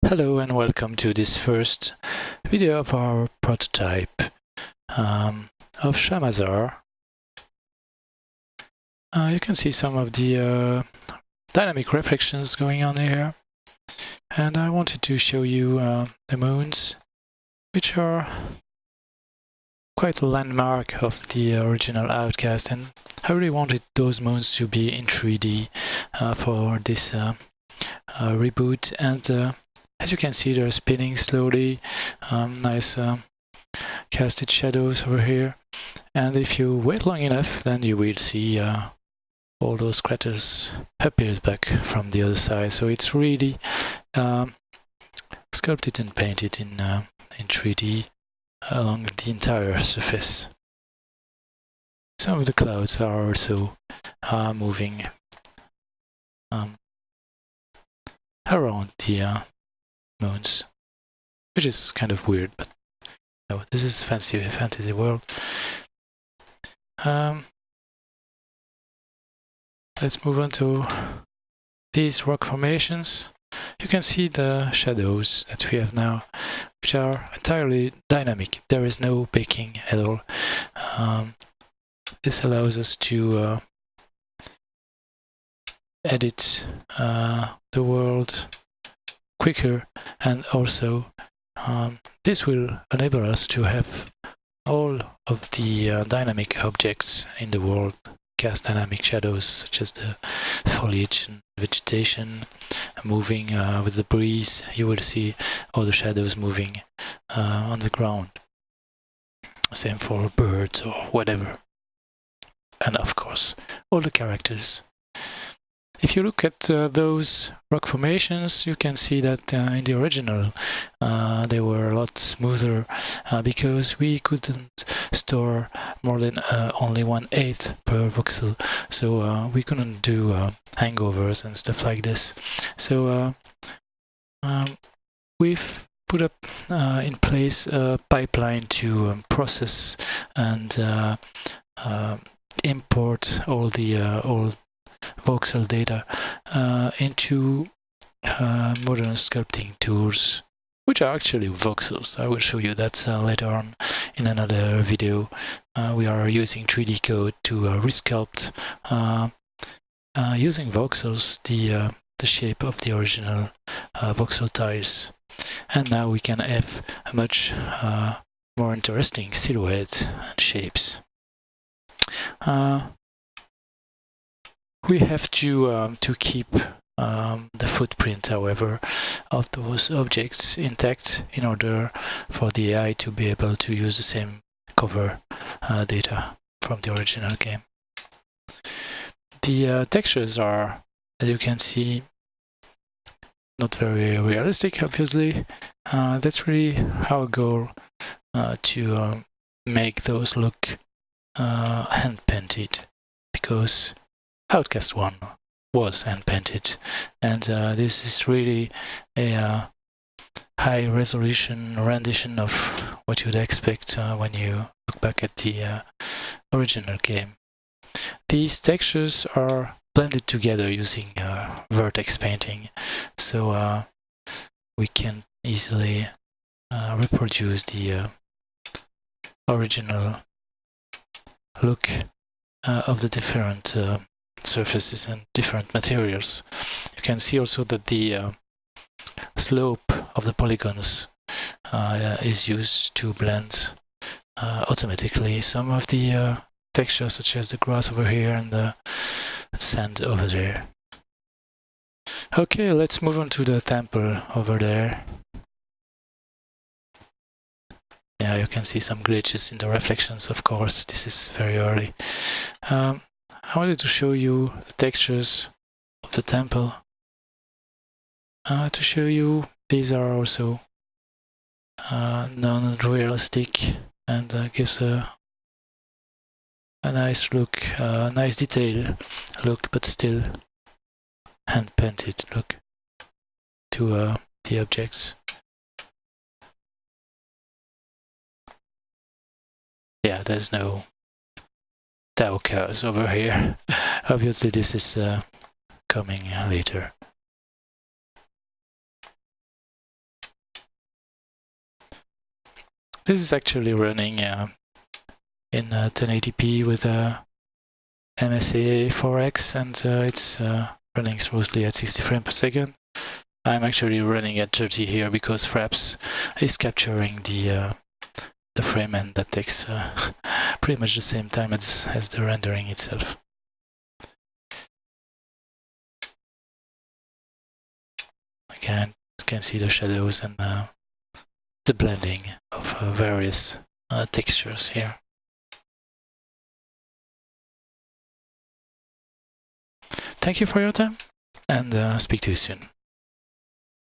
Hello and welcome to this first video of our prototype of Shamazaar. You can see some of the dynamic reflections going on here, and I wanted to show you the moons, which are quite a landmark of the original Outcast, and I really wanted those moons to be in 3D for this reboot. And as you can see, they're spinning slowly, nice casted shadows over here, and if you wait long enough, then you will see all those craters appear back from the other side. So it's really sculpted and painted in 3D along the entire surface. Some of the clouds are also moving around the moons, which is kind of weird, but no, this is fantasy world. Let's move on to these rock formations. You can see the shadows that we have now, which are entirely dynamic. There is no baking at all. This allows us to edit the world quicker, and also this will enable us to have all of the dynamic objects in the world cast dynamic shadows, such as the foliage and vegetation moving with the breeze. You will see all the shadows moving on the ground. Same for birds or whatever. And of course, all the characters. If you look at those rock formations, you can see that in the original they were a lot smoother because we couldn't store more than only 1/8 per voxel, so we couldn't do hangovers and stuff like this. So we've put up in place a pipeline to process and import all the voxel data into modern sculpting tools, which are actually voxels. I will show you that later on in another video. We are using 3D code to resculpt using voxels the shape of the original voxel tiles, and now we can have a much more interesting silhouette and shapes. We have to keep the footprint, however, of those objects intact in order for the AI to be able to use the same cover data from the original game. The textures are, as you can see, not very realistic, obviously. That's really our goal, to make those look hand-painted, because Outcast 1 was hand-painted, and this is really a high-resolution rendition of what you'd expect when you look back at the original game. These textures are blended together using vertex painting, so we can easily reproduce the original look of the different surfaces and different materials. You can see also that the slope of the polygons is used to blend automatically some of the textures, such as the grass over here and the sand over there. Okay, let's move on to the temple over there. Yeah, you can see some glitches in the reflections, of course. This is very early. I wanted to show you the textures of the temple. To show you, these are also non-realistic, and gives a nice look, nice detail look, but still hand-painted look to the objects. Yeah, there's no Tau curves over here. Obviously this is coming later. this is actually running in 1080p with a MSA 4X, and it's running smoothly at 60 frames per second. I'm actually running at 30 here because Fraps is capturing the frame, and that takes pretty much the same time as the rendering itself. Again, you can see the shadows and the blending of various textures here. Thank you for your time, and speak to you soon.